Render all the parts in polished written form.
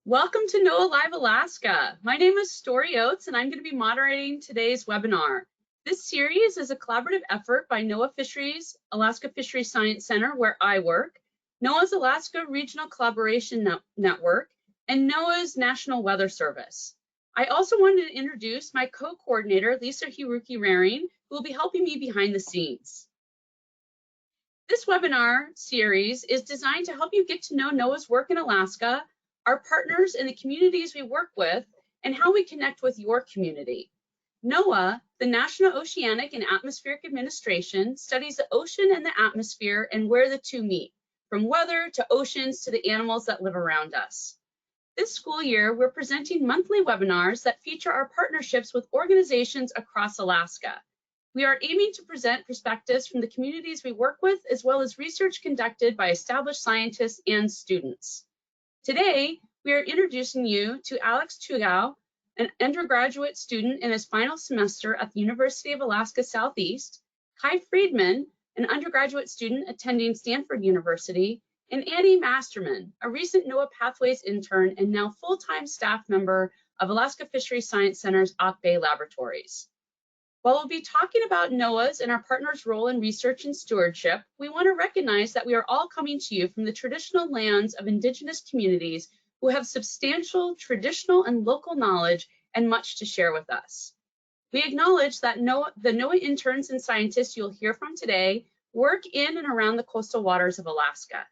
Welcome to NOAA Live Alaska. My name is Story Oates, and I'm going to be moderating today's webinar. This series is a collaborative effort by NOAA Fisheries, Alaska Fisheries Science Center, where I work, NOAA's Alaska Regional Collaboration Network, and NOAA's National Weather Service. I also wanted to introduce my co-coordinator, Lisa Hiruki-Raring, who will be helping me behind the scenes. This webinar series is designed to help you get to know NOAA's work in Alaska, our partners and the communities we work with, and how we connect with your community. NOAA, the National Oceanic and Atmospheric Administration, studies the ocean and the atmosphere and where the two meet, from weather to oceans to the animals that live around us. This school year, we're presenting monthly webinars that feature our partnerships with organizations across Alaska. We are aiming to present perspectives from the communities we work with, as well as research conducted by established scientists and students. Today, we are introducing you to Alex Tugau, an undergraduate student in his final semester at the University of Alaska Southeast, Kai Friedman, an undergraduate student attending Stanford University, and Annie Masterman, a recent NOAA Pathways intern and now full-time staff member of Alaska Fisheries Science Center's Auk Bay Laboratories. While we'll be talking about NOAA's and our partners' role in research and stewardship, we want to recognize that we are all coming to you from the traditional lands of Indigenous communities who have substantial traditional and local knowledge and much to share with us. We acknowledge that the NOAA interns and scientists you'll hear from today work in and around the coastal waters of Alaska.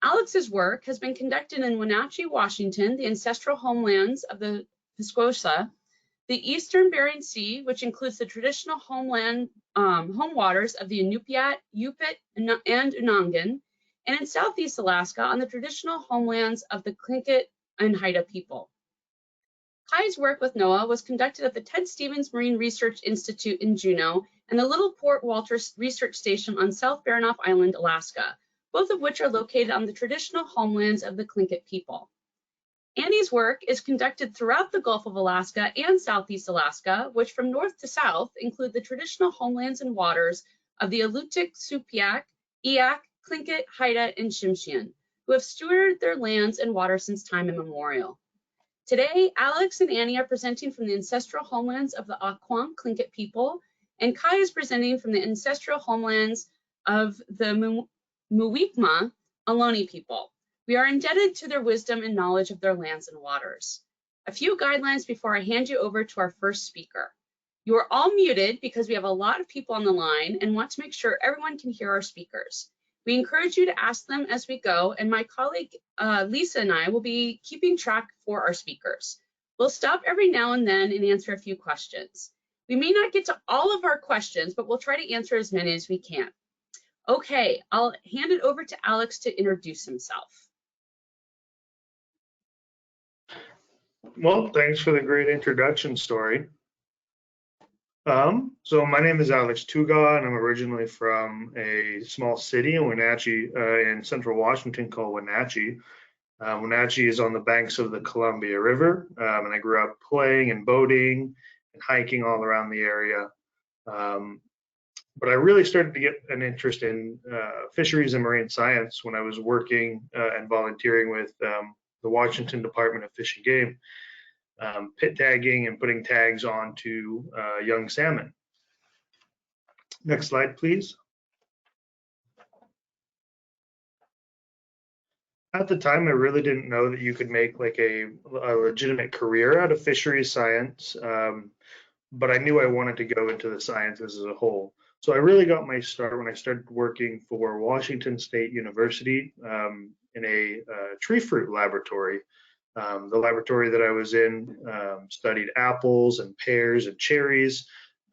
Alex's work has been conducted in Wenatchee, Washington, the ancestral homelands of the Piscosha, the Eastern Bering Sea, which includes the traditional home waters of the Inupiat, Yupik, and Unangan, and in Southeast Alaska on the traditional homelands of the Tlingit and Haida people. Kai's work with NOAA was conducted at the Ted Stevens Marine Research Institute in Juneau and the Little Port Walter Research Station on South Baranof Island, Alaska, both of which are located on the traditional homelands of the Tlingit people. Annie's work is conducted throughout the Gulf of Alaska and Southeast Alaska, which from north to south include the traditional homelands and waters of the Alutiiq, Supiaq, Eyak, Tlingit, Haida, and Tsimshian, who have stewarded their lands and waters since time immemorial. Today, Alex and Annie are presenting from the ancestral homelands of the Aquan Tlingit people, and Kai is presenting from the ancestral homelands of the Muwekma Ohlone people. We are indebted to their wisdom and knowledge of their lands and waters. A few guidelines before I hand you over to our first speaker. You are all muted because we have a lot of people on the line and want to make sure everyone can hear our speakers. We encourage you to ask them as we go, and my colleague Lisa and I will be keeping track for our speakers. We'll stop every now and then and answer a few questions. We may not get to all of our questions, but we'll try to answer as many as we can. Okay, I'll hand it over to Alex to introduce himself. Well, thanks for the great introduction, Story. So my name is Alex Tugau, and I'm originally from a small city in Wenatchee, in central Washington called Wenatchee. Wenatchee is on the banks of the Columbia River, and I grew up playing and boating and hiking all around the area. But I really started to get an interest in fisheries and marine science when I was working and volunteering with the Washington Department of Fish and Game, pit tagging and putting tags onto young salmon. Next slide, please. At the time, I really didn't know that you could make like a legitimate career out of fisheries science, but I knew I wanted to go into the sciences as a whole. So I really got my start when I started working for Washington State University in a tree fruit laboratory. The laboratory that I was in studied apples and pears and cherries,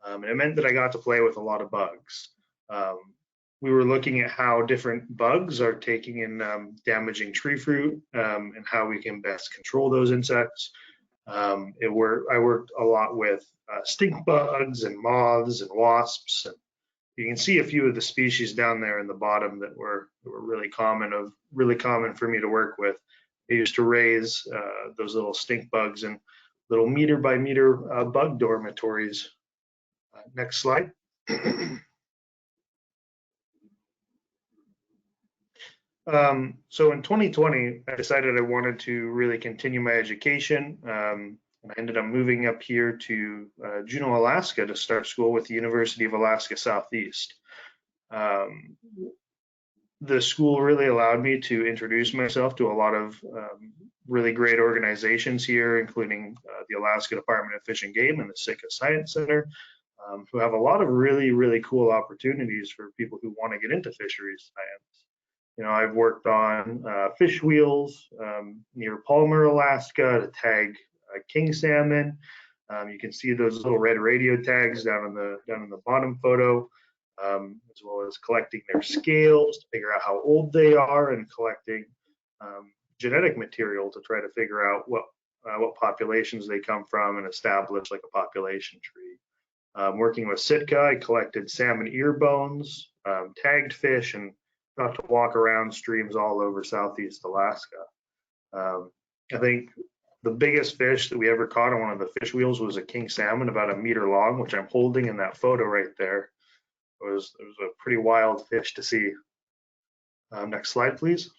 and it meant that I got to play with a lot of bugs. We were looking at how different bugs are taking and damaging tree fruit and how we can best control those insects. I worked a lot with stink bugs and moths and wasps. And you can see a few of the species down there in the bottom that were really common for me to work with. I used to raise those little stink bugs in little meter by meter bug dormitories. Next slide. So in 2020, I decided I wanted to really continue my education. And I ended up moving up here to Juneau, Alaska to start school with the University of Alaska Southeast. Um, the school really allowed me to introduce myself to a lot of really great organizations here, including the Alaska Department of Fish and Game and the Sitka Science Center, who have a lot of really, really cool opportunities for people who want to get into fisheries science. You know, I've worked on fish wheels near Palmer, Alaska to tag king salmon. You can see those little red radio tags down in the bottom photo, as well as collecting their scales to figure out how old they are, and collecting genetic material to try to figure out what populations they come from and establish like a population tree. Working with Sitka, I collected salmon ear bones, tagged fish, and got to walk around streams all over Southeast Alaska. I think the biggest fish that we ever caught on one of the fish wheels was a king salmon about 1 meter long, which I'm holding in that photo right there. It was a pretty wild fish to see. Next slide, please.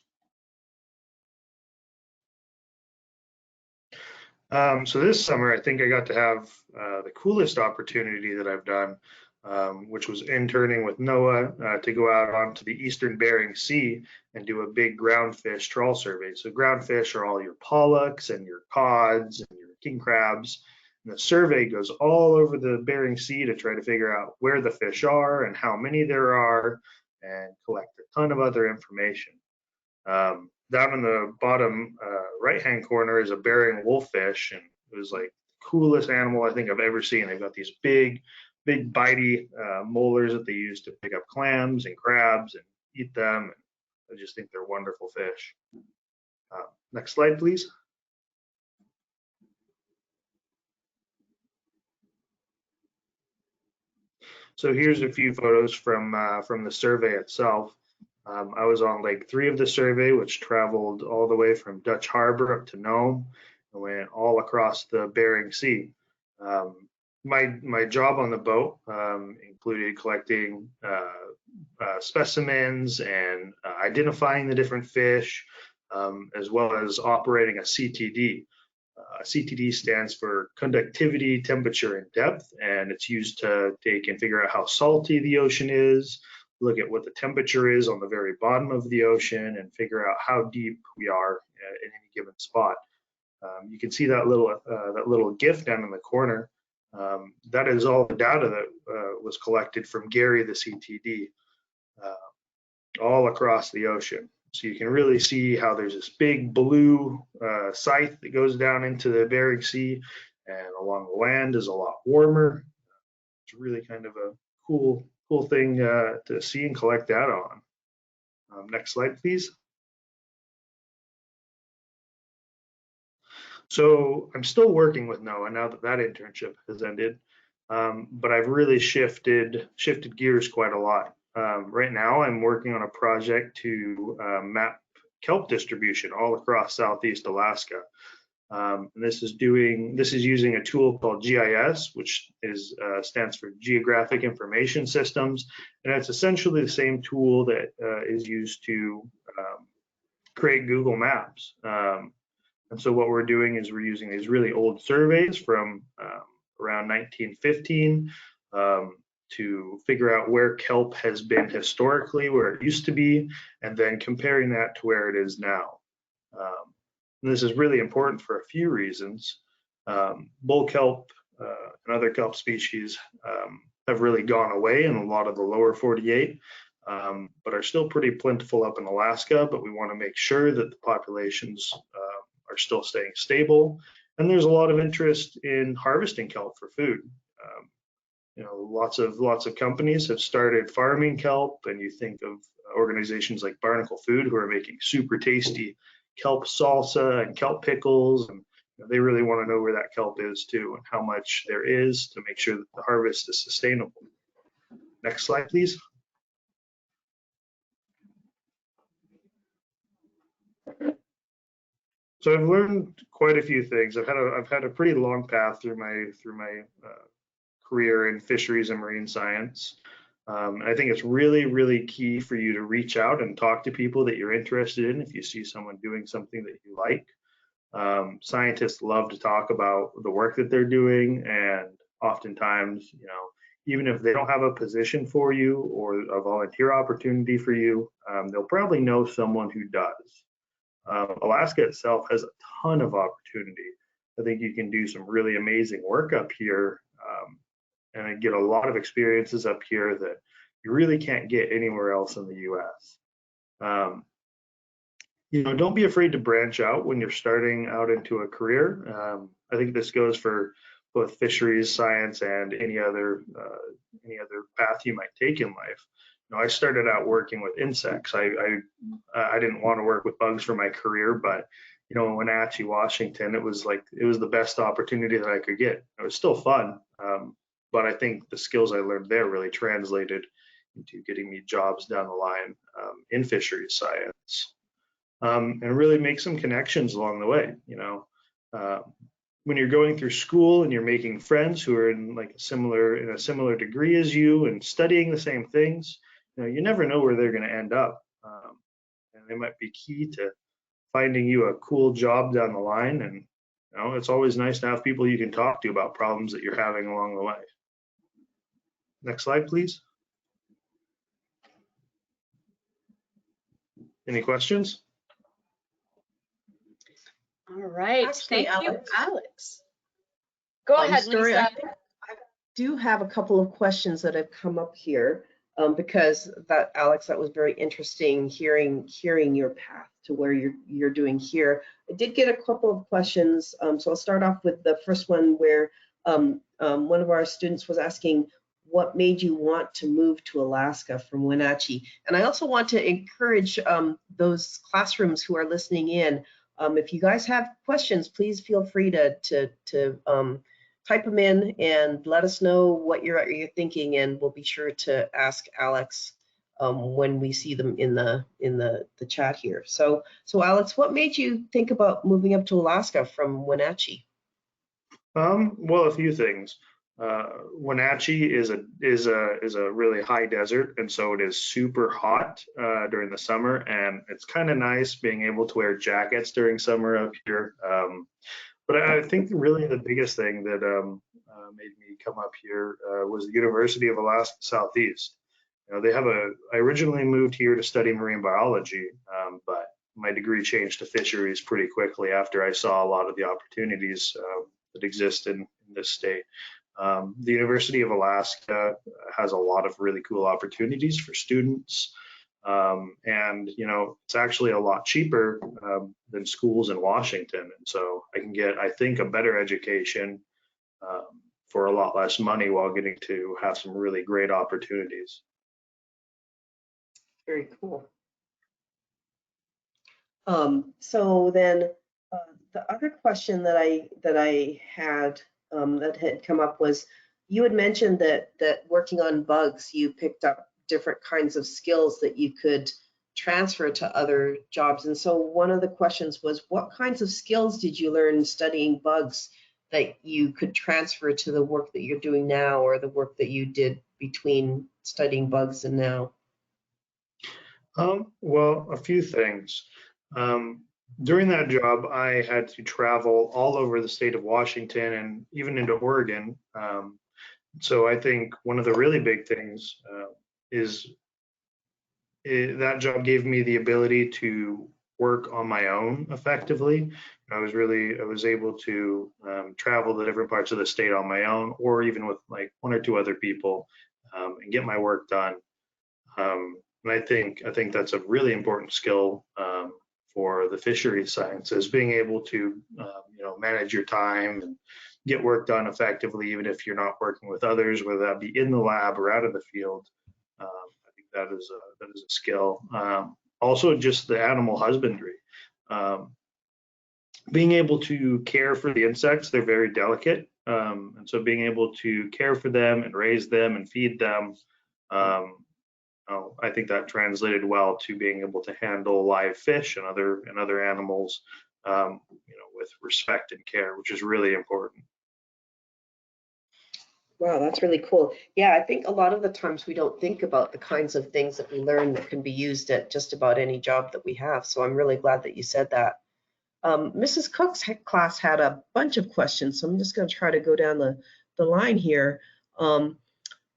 So this summer, I think I got to have the coolest opportunity that I've done, which was interning with NOAA to go out onto the Eastern Bering Sea and do a big groundfish trawl survey. So groundfish are all your pollocks and your cods and your king crabs. And the survey goes all over the Bering Sea to try to figure out where the fish are and how many there are, and collect a ton of other information. Down in the bottom right-hand corner is a Bering wolffish, and it was like the coolest animal I think I've ever seen. They've got these big bitey molars that they use to pick up clams and crabs and eat them. And I just think they're wonderful fish. Next slide, please. So here's a few photos from the survey itself. I was on leg 3 of the survey, which traveled all the way from Dutch Harbor up to Nome and went all across the Bering Sea. My job on the boat included collecting specimens and identifying the different fish, as well as operating a CTD. CTD stands for conductivity, temperature, and depth, and it's used to take and figure out how salty the ocean is, look at what the temperature is on the very bottom of the ocean, and figure out how deep we are in any given spot. You can see that little GIF down in the corner. That is all the data that was collected from Gary, the CTD, all across the ocean. So you can really see how there's this big blue scythe that goes down into the Bering Sea, and along the land is a lot warmer. It's really kind of a cool thing to see and collect data on. Next slide, please. So I'm still working with NOAA now that internship has ended, but I've really shifted gears quite a lot. Right now, I'm working on a project to map kelp distribution all across Southeast Alaska. This is using a tool called GIS, which stands for Geographic Information Systems, and it's essentially the same tool that is used to create Google Maps. And so what we're doing is we're using these really old surveys from around 1915 to figure out where kelp has been historically, where it used to be, and then comparing that to where it is now. And this is really important for a few reasons. Bull kelp and other kelp species have really gone away in a lot of the lower 48, but are still pretty plentiful up in Alaska, but we want to make sure that the populations are still staying stable. And there's a lot of interest in harvesting kelp for food. You know, lots of companies have started farming kelp, and you think of organizations like Barnacle Food, who are making super tasty kelp salsa and kelp pickles, and you know, they really want to know where that kelp is too, and how much there is to make sure that the harvest is sustainable. Next slide, please. So I've learned quite a few things. I've had a pretty long path through my career in fisheries and marine science. I think it's really, really key for you to reach out and talk to people that you're interested in if you see someone doing something that you like. Scientists love to talk about the work that they're doing, and oftentimes, even if they don't have a position for you or a volunteer opportunity for you, they'll probably know someone who does. Alaska itself has a ton of opportunity. I think you can do some really amazing work up here, and I get a lot of experiences up here that you really can't get anywhere else in the U.S. Don't be afraid to branch out when you're starting out into a career. I think this goes for both fisheries science and any other path you might take in life. I started out working with insects. I didn't want to work with bugs for my career, but in Wenatchee, Washington, it was the best opportunity that I could get. It was still fun, but I think the skills I learned there really translated into getting me jobs down the line in fisheries science. And really make some connections along the way. When you're going through school and you're making friends who are in a similar degree as you and studying the same things, you never know where they're going to end up, and they might be key to finding you a cool job down the line. And it's always nice to have people you can talk to about problems that you're having along the way. Next slide, please. Any questions? All right, Actually, thank you, Alex. Alex. Go ahead, Story, Lisa. I do have a couple of questions that have come up here because Alex, that was very interesting hearing your path to where you're doing here. I did get a couple of questions, so I'll start off with the first one where one of our students was asking, what made you want to move to Alaska from Wenatchee? And I also want to encourage those classrooms who are listening in. If you guys have questions, please feel free to type them in and let us know what you're thinking, and we'll be sure to ask Alex when we see them in the chat here. So Alex, what made you think about moving up to Alaska from Wenatchee? Well, a few things. Wenatchee is a really high desert, and so it is super hot during the summer, and it's kind of nice being able to wear jackets during summer up here. But I think really the biggest thing that made me come up here was the University of Alaska Southeast. I originally moved here to study marine biology, but my degree changed to fisheries pretty quickly after I saw a lot of the opportunities that exist in this state. The University of Alaska has a lot of really cool opportunities for students. And it's actually a lot cheaper than schools in Washington. And so I can get, I think, a better education for a lot less money while getting to have some really great opportunities. Very cool. So then the other question that I had that had come up was, you had mentioned that working on bugs, you picked up different kinds of skills that you could transfer to other jobs. And so one of the questions was, what kinds of skills did you learn studying bugs that you could transfer to the work that you're doing now, or the work that you did between studying bugs and now? Well, a few things. During that job, I had to travel all over the state of Washington and even into Oregon. So I think one of the really big things is that job gave me the ability to work on my own effectively. I was able to travel to different parts of the state on my own, or even with like one or two other people, and get my work done. And I think that's a really important skill for the fisheries sciences, being able to manage your time and get work done effectively, even if you're not working with others, whether that be in the lab or out of the field. I think that is a skill. Also, just the animal husbandry. Being able to care for the insects, they're very delicate. And so being able to care for them and raise them and feed them, I think that translated well to being able to handle live fish and other animals, with respect and care, which is really important. Wow, that's really cool. Yeah, I think a lot of the times we don't think about the kinds of things that we learn that can be used at just about any job that we have. So I'm really glad that you said that. Mrs. Cook's class had a bunch of questions, so I'm just going to try to go down the line here.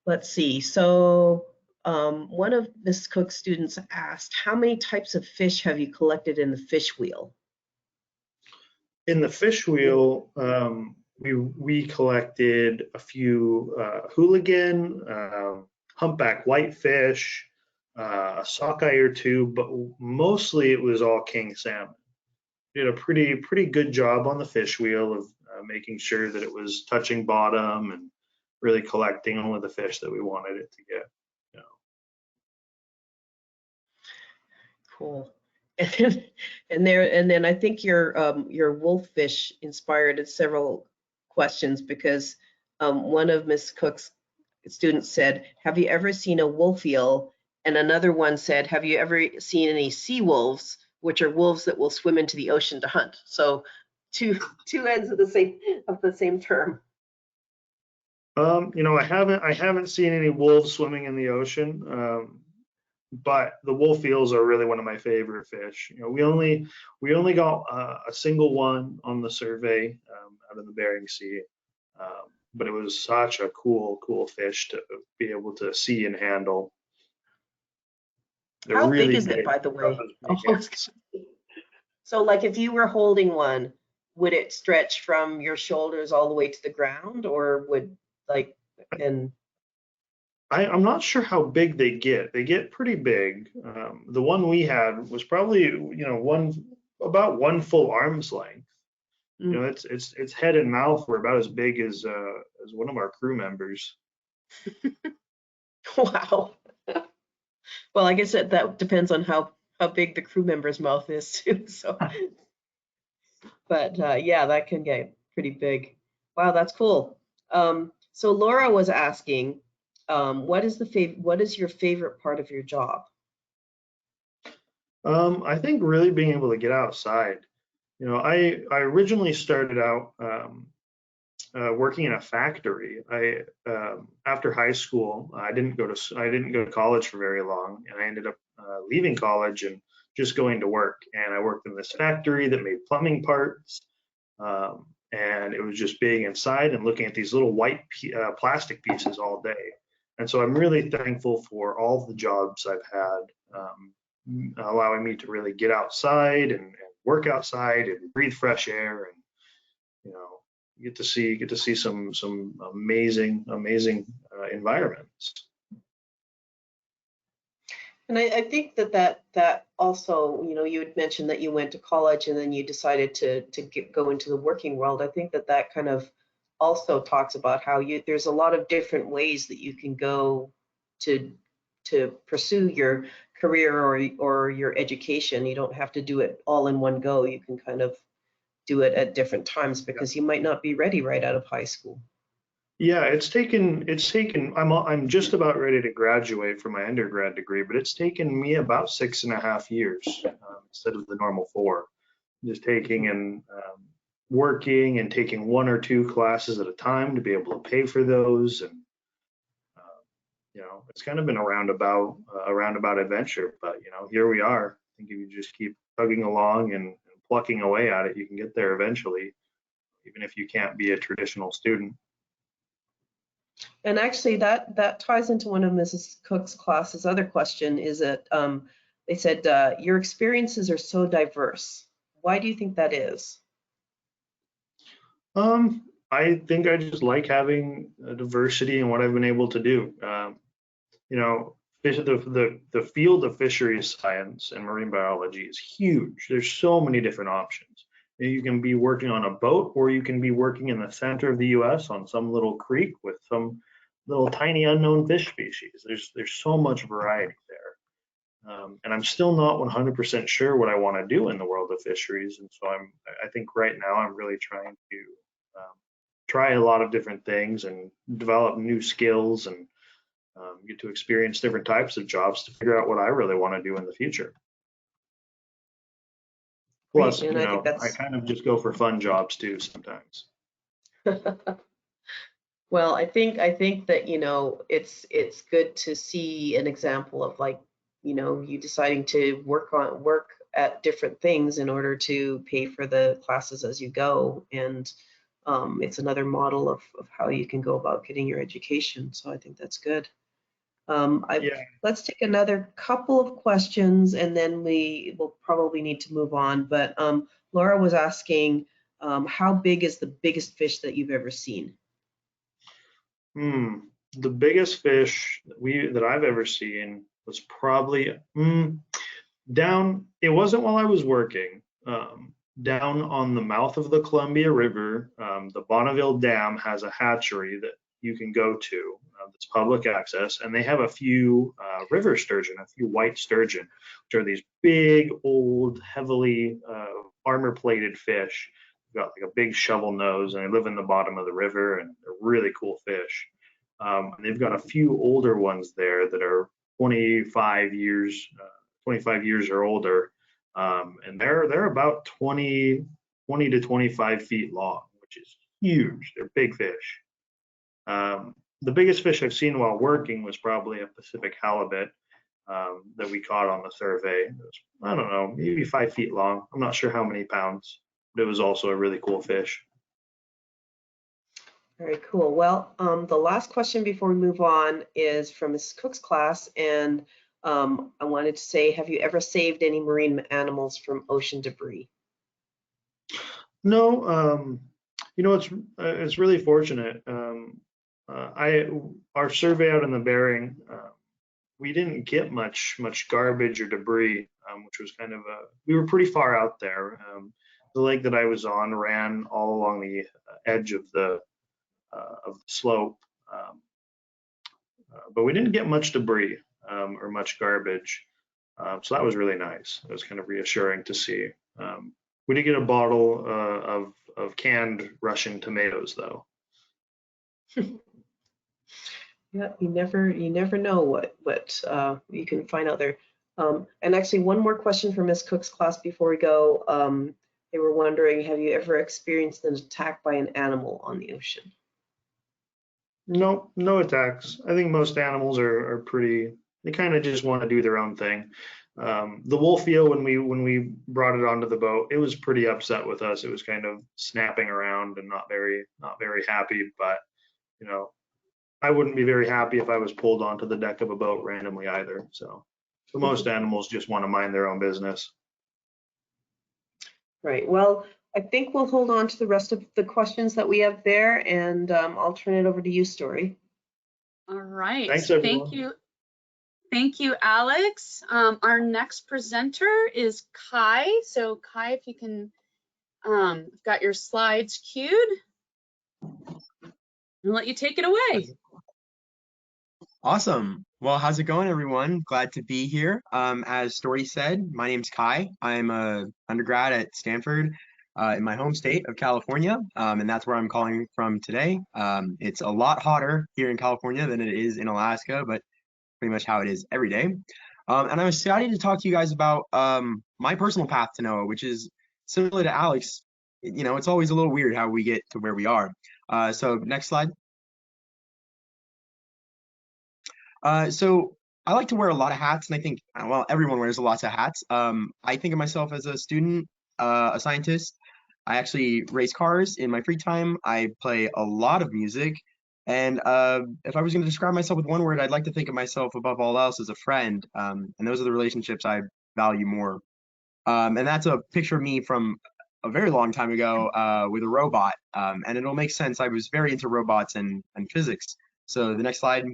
Let's see. So one of Mrs. Cook's students asked, how many types of fish have you collected in the fish wheel? In the fish wheel, we collected a few hooligan, humpback whitefish, a sockeye or two, but mostly it was all king salmon. Did a pretty good job on the fish wheel of making sure that it was touching bottom and really collecting only the fish that we wanted it to get. You know. Cool. And then I think your wolffish inspired several questions because one of Miss Cook's students said, "Have you ever seen a wolf eel?" And another one said, "Have you ever seen any sea wolves, which are wolves that will swim into the ocean to hunt?" So two ends of the same term. You know, I haven't seen any wolves swimming in the ocean. But the wolf eels are really one of my favorite fish. You know, we only got a single one on the survey out of the Bering Sea, but it was such a cool fish to be able to see and handle. They're How big really is it, big. by the way? Big hands. So like if you were holding one, would it stretch from your shoulders all the way to the ground, or would like and I'm not sure how big they get. They get pretty big. The one we had was probably, you know, about one full arm's length. You know, its head and mouth were about as big as one of our crew members. wow. Well, I guess that depends on how big the crew member's mouth is too. So, but yeah, that can get pretty big. Wow, that's cool. So Laura was asking, what is your favorite part of your job? I think really being able to get outside. You know, I originally started out working in a factory. After high school, I didn't go to college for very long, and I ended up leaving college and just going to work. And I worked in this factory that made plumbing parts, and it was just being inside and looking at these little white plastic pieces all day. And so I'm really thankful for all the jobs I've had, allowing me to really get outside and work outside and breathe fresh air, and you know, get to see some amazing environments. And I think that also, you know, you had mentioned that you went to college and then you decided to go into the working world. I think that kind of also talks about how there's a lot of different ways that you can go to pursue your career or your education. You don't have to do it all in one go. You can kind of do it at different times because you might not be ready right out of high school. Yeah, it's taken. I'm just about ready to graduate from my undergrad degree, but it's taken me about 6.5 years instead of the normal 4. Just taking and working and taking 1 or 2 classes at a time to be able to pay for those, and you know, it's kind of been a roundabout adventure. But you know, here we are. I think if you just keep tugging along and plucking away at it, you can get there eventually, even if you can't be a traditional student. And actually, that ties into one of Mrs. Cook's class's other question is that they said your experiences are so diverse. Why do you think that is? I think I just like having a diversity in what I've been able to do. You know, the field of fisheries science and marine biology is huge. There's so many different options. You can be working on a boat, or you can be working in the center of the U.S. on some little creek with some little tiny unknown fish species. There's so much variety there, and I'm still not 100% sure what I want to do in the world of fisheries. And so I think right now I'm really trying to try a lot of different things and develop new skills and get to experience different types of jobs to figure out what I really want to do in the future. Plus, Great, you and know, I kind of just go for fun jobs too sometimes. Well, I think that, it's good to see an example of, like, you deciding to work at different things in order to pay for the classes as you go. And it's another model of how you can go about getting your education. So I think that's good. Yeah. Let's take another couple of questions and then we will probably need to move on. But Laura was asking, how big is the biggest fish that you've ever seen? Hmm. The biggest fish that I've ever seen was probably down. It wasn't while I was working. Down on the mouth of the Columbia River, the Bonneville Dam has a hatchery that you can go to. That's public access, and they have a few river sturgeon, a few white sturgeon, which are these big, old, heavily armor-plated fish. They've got like a big shovel nose, and they live in the bottom of the river, and they're really cool fish. And they've got a few older ones there that are 25 years, 25 years or older, and they're about 20 to 25 feet long, which is huge. They're big fish. The biggest fish I've seen while working was probably a Pacific halibut that we caught on the survey. It was, I don't know, maybe 5 feet long. I'm not sure how many pounds, but it was also a really cool fish. Very cool. Well, the last question before we move on is from Mrs. Cook's class, and I wanted to say, have you ever saved any marine animals from ocean debris? No, it's really fortunate. I Our survey out in the Bering, we didn't get much garbage or debris, which was kind of we were pretty far out there. The lake that I was on ran all along the edge of the slope, but we didn't get much debris or much garbage. So that was really nice. It was kind of reassuring to see. We did get a bottle of canned Russian tomatoes, though. Yeah, you never know what you can find out there. And actually, one more question from Miss Cook's class before we go. They were wondering, have you ever experienced an attack by an animal on the ocean? No, no attacks. I think most animals are pretty. They kind of just want to do their own thing. The wolf eel, when we brought it onto the boat, it was pretty upset with us. It was kind of snapping around and not very happy. But you know, I wouldn't be very happy if I was pulled onto the deck of a boat randomly either. So, most animals just want to mind their own business. Right. Well, I think we'll hold on to the rest of the questions that we have there, and I'll turn it over to you, Story. All right. Thanks, Thank everyone. you. Thank you, Alex. Our next presenter is Kai. So Kai, if you can, got your slides queued. I'll let you take it away. Awesome. Well, how's it going, everyone? Glad to be here. As Story said, my name's Kai. I'm a undergrad at Stanford in my home state of California, and that's where I'm calling from today. It's a lot hotter here in California than it is in Alaska, but pretty much how it is every day. And I'm excited to talk to you guys about my personal path to NOAA, which is similar to Alex. It's always a little weird how we get to where we are. So next slide. So I like to wear a lot of hats, and I think, well, everyone wears lots of hats. I think of myself as a student, a scientist. I actually race cars in my free time. I play a lot of music. And if I was going to describe myself with one word, I'd like to think of myself above all else as a friend. And those are the relationships I value more. And that's a picture of me from a very long time ago with a robot. And it'll make sense. I was very into robots and physics. So the next slide.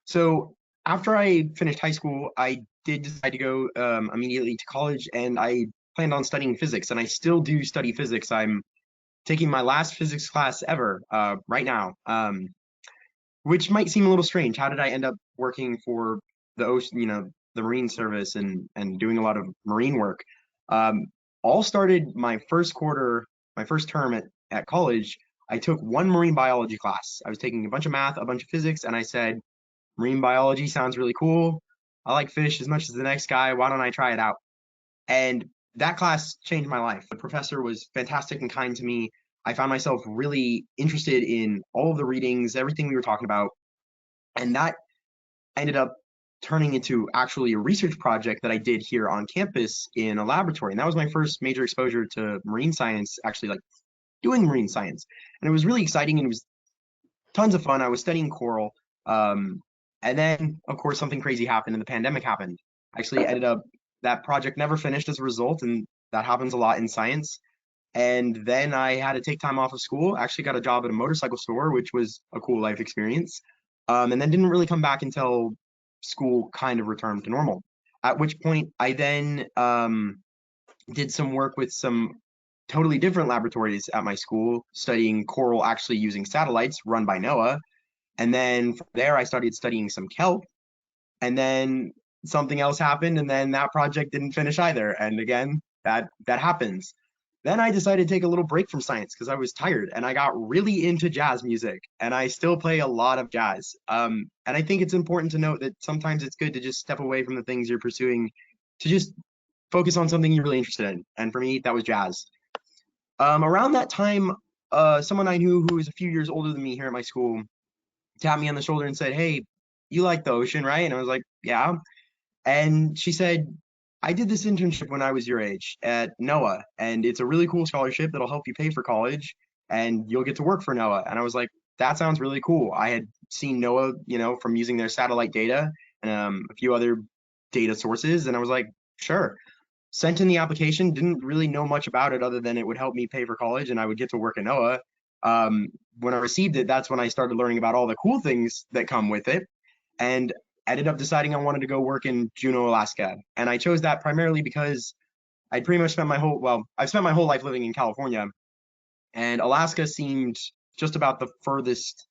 So after I finished high school, I did decide to go immediately to college, and I planned on studying physics, and I still do study physics. I'm taking my last physics class ever right now, which might seem a little strange. How did I end up working for the ocean, the Marine Service and doing a lot of marine work? All started my first term at college. I took one marine biology class. I was taking a bunch of math, a bunch of physics, and I said, marine biology sounds really cool. I like fish as much as the next guy. Why don't I try it out? And that class changed my life. The professor was fantastic and kind to me. I found myself really interested in all of the readings, everything we were talking about. And that ended up turning into actually a research project that I did here on campus in a laboratory. And that was my first major exposure to marine science, actually like doing marine science. And it was really exciting and it was tons of fun. I was studying coral. And then, of course, something crazy happened and the pandemic happened. Actually, ended up that project never finished as a result, and that happens a lot in science. And then I had to take time off of school. Actually, got a job at a motorcycle store, which was a cool life experience. And then didn't really come back until school kind of returned to normal. At which point, I then did some work with some totally different laboratories at my school, studying coral actually using satellites run by NOAA. And then from there, I started studying some kelp. And then something else happened, and then that project didn't finish either. And again, that happens. Then I decided to take a little break from science because I was tired, and I got really into jazz music, and I still play a lot of jazz. And I think it's important to note that sometimes it's good to just step away from the things you're pursuing to just focus on something you're really interested in. And for me, that was jazz. Around that time, someone I knew who was a few years older than me here at my school tapped me on the shoulder and said, "Hey, you like the ocean, right?" And I was like, "Yeah." And she said, "I did this internship when I was your age at NOAA, and it's a really cool scholarship that'll help you pay for college, and you'll get to work for NOAA." And I was like, "That sounds really cool." I had seen NOAA, from using their satellite data and a few other data sources, and I was like, "Sure." Sent in the application, didn't really know much about it other than it would help me pay for college and I would get to work at NOAA. When I received it, that's when I started learning about all the cool things that come with it, and ended up deciding I wanted to go work in Juneau, Alaska. And I chose that primarily because I'd pretty much I've spent my whole life living in California, and Alaska seemed just about the furthest,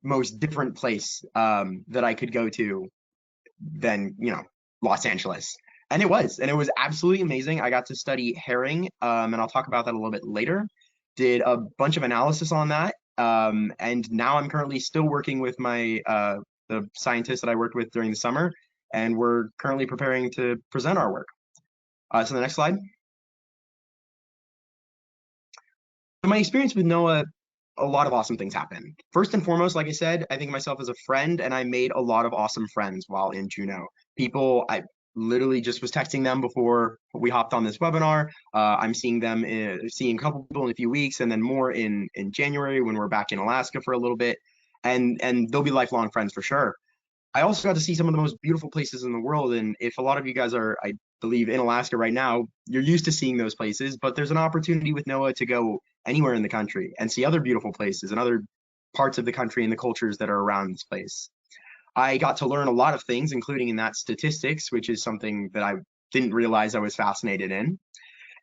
most different place that I could go to than, Los Angeles. And it was absolutely amazing. I got to study herring, and I'll talk about that a little bit later. Did a bunch of analysis on that, and now I'm currently still working with my the scientists that I worked with during the summer, and we're currently preparing to present our work. So the next slide. So my experience with NOAA, a lot of awesome things happened. First and foremost, like I said, I think of myself as a friend, and I made a lot of awesome friends while in Juneau. People, I literally just was texting them before we hopped on this webinar. I'm seeing them, seeing a couple people in a few weeks, and then more in January when we're back in Alaska for a little bit, and they'll be lifelong friends for sure. I also got to see some of the most beautiful places in the world, and if a lot of you guys are, I believe, in Alaska right now, you're used to seeing those places, but there's an opportunity with NOAA to go anywhere in the country and see other beautiful places and other parts of the country and the cultures that are around this place. I got to learn a lot of things, including in that statistics, which is something that I didn't realize I was fascinated in.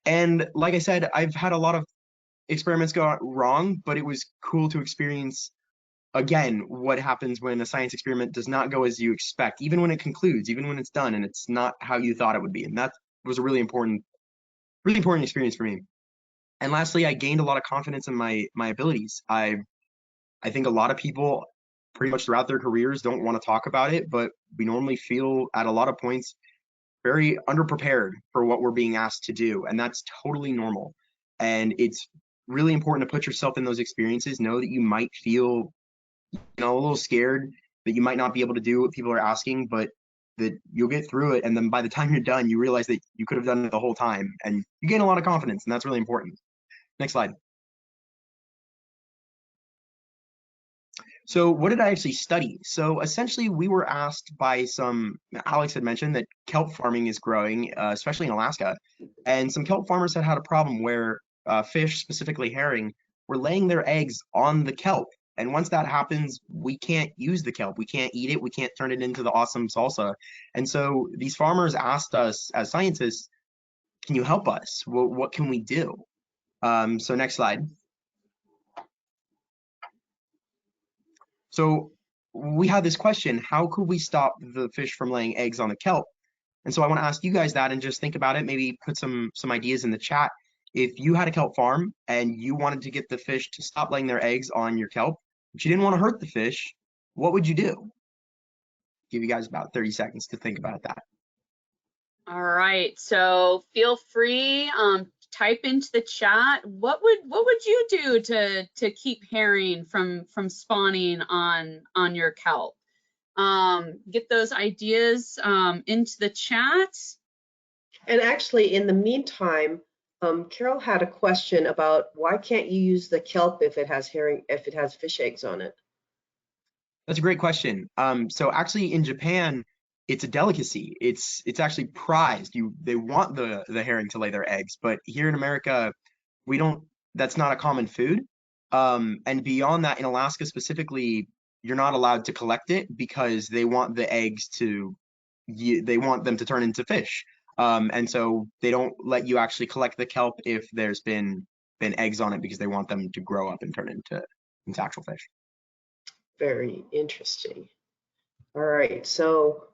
And like I said, I've had a lot of experiments go wrong, but it was cool to experience, again, what happens when a science experiment does not go as you expect, even when it concludes, even when it's done and it's not how you thought it would be. And that was a really important experience for me. And lastly, I gained a lot of confidence in my abilities. I think a lot of people pretty much throughout their careers don't want to talk about it, but we normally feel at a lot of points very underprepared for what we're being asked to do. And that's totally normal. And it's really important to put yourself in those experiences, know that you might feel, a little scared, that you might not be able to do what people are asking, but that you'll get through it. And then by the time you're done, you realize that you could have done it the whole time, and you gain a lot of confidence, and that's really important. Next slide. So what did I actually study? So essentially we were asked by Alex had mentioned that kelp farming is growing, especially in Alaska. And some kelp farmers had a problem where fish, specifically herring, were laying their eggs on the kelp. And once that happens, we can't use the kelp. We can't eat it. We can't turn it into the awesome salsa. And so these farmers asked us as scientists, can you help us? What can we do? So next slide. So we had this question, how could we stop the fish from laying eggs on the kelp? And so I want to ask you guys that and just think about it, maybe put some ideas in the chat. If you had a kelp farm and you wanted to get the fish to stop laying their eggs on your kelp, but you didn't want to hurt the fish, what would you do? Give you guys about 30 seconds to think about that. All right, so feel free type into the chat, what would you do to keep herring from spawning on your kelp? Get those ideas into the chat. And actually, in the meantime, Carol had a question about why can't you use the kelp if it has fish eggs on it? That's a great question. So actually in Japan, it's a delicacy. It's actually prized. They want the herring to lay their eggs, but here in America, we don't, that's not a common food. And beyond that, in Alaska specifically, you're not allowed to collect it because they want the eggs they want them to turn into fish. And so they don't let you actually collect the kelp if there's been eggs on it because they want them to grow up and turn into actual fish. Very interesting. All right, so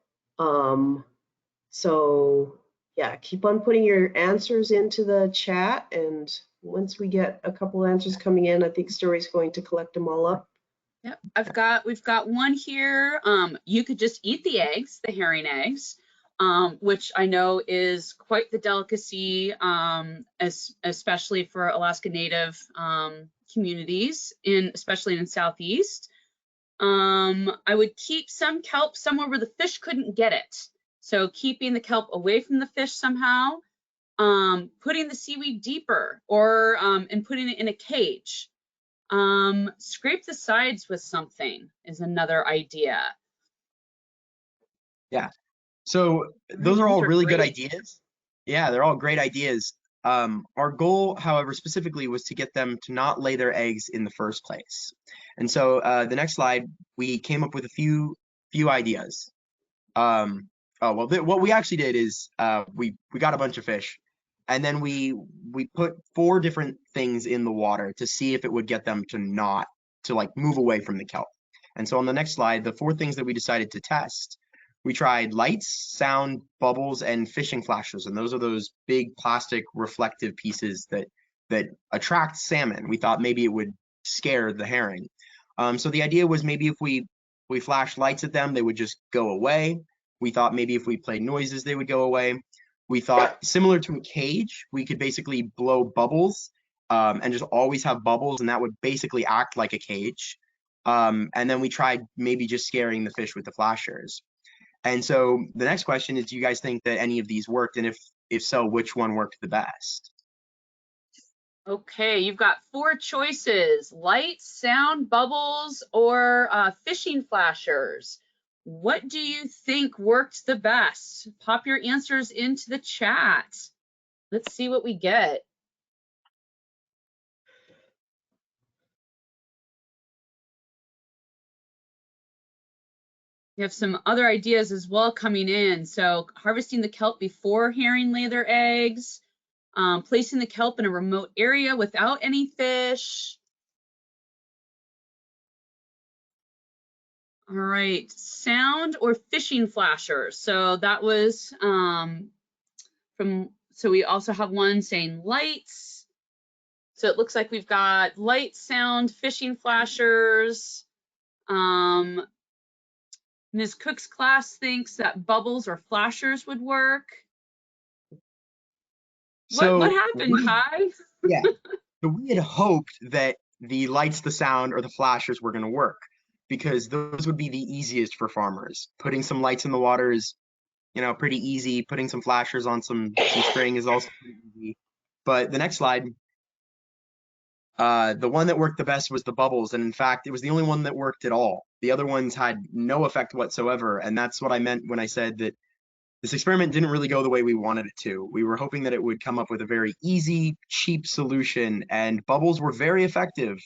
yeah, keep on putting your answers into the chat, and once we get a couple answers coming in, I think Story's going to collect them all up. Yep, we've got one here. You could just eat the eggs, the herring eggs, which I know is quite the delicacy, especially for Alaska Native communities, especially in Southeast. I would keep some kelp somewhere where the fish couldn't get it. So keeping the kelp away from the fish somehow, putting the seaweed deeper, or and putting it in a cage. Scrape the sides with something is another idea. Yeah. So those are all really good great. ideas. Yeah, they're all great ideas. Our goal, however, specifically was to get them to not lay their eggs in the first place. And so the next slide, we came up with a few ideas. What we actually did is we got a bunch of fish, and then we put 4 different things in the water to see if it would get them to like move away from the kelp. And so on the next slide, the 4 things that we decided to test, we tried lights, sound, bubbles, and fishing flashes. And those are those big plastic reflective pieces that attract salmon. We thought maybe it would scare the herring. So the idea was maybe if we flashed lights at them, they would just go away. We thought maybe if we played noises, they would go away. We thought similar to a cage, we could basically blow bubbles and just always have bubbles, and that would basically act like a cage. And then we tried maybe just scaring the fish with the flashers. And so the next question is, do you guys think that any of these worked? And if so, which one worked the best? Okay, you've got 4 choices: lights, sound, bubbles, or fishing flashers. What do you think worked the best? Pop your answers into the chat. Let's see what we get. We have some other ideas as well coming in. So harvesting the kelp before herring lay their eggs, placing the kelp in a remote area without any fish. All right, sound or fishing flashers. So that was so we also have one saying lights. So it looks like we've got light, sound, fishing flashers. Ms. Cook's class thinks that bubbles or flashers would work. What happened, Kai? Yeah, so we had hoped that the lights, the sound, or the flashers were going to work because those would be the easiest for farmers. Putting some lights in the water is, pretty easy. Putting some flashers on some string is also pretty easy. But the next slide, the one that worked the best was the bubbles. And in fact, it was the only one that worked at all. The other ones had no effect whatsoever. And that's what I meant when I said that this experiment didn't really go the way we wanted it to. We were hoping that it would come up with a very easy, cheap solution, and bubbles were very effective,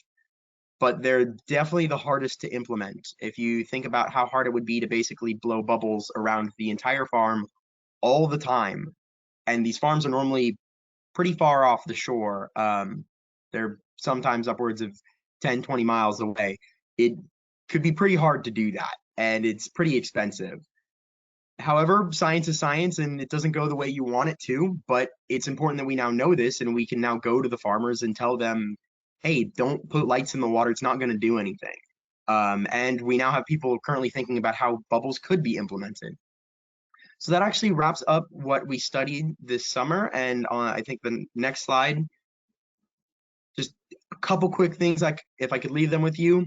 but they're definitely the hardest to implement. If you think about how hard it would be to basically blow bubbles around the entire farm all the time, and these farms are normally pretty far off the shore. They're sometimes upwards of 10, 20 miles away. It could be pretty hard to do that, and it's pretty expensive. However, science is science, and it doesn't go the way you want it to, but it's important that we now know this, and we can now go to the farmers and tell them, hey, don't put lights in the water. It's not going to do anything. And we now have people currently thinking about how bubbles could be implemented. So that actually wraps up what we studied this summer. And I think the next slide, just a couple quick things, like if I could leave them with you.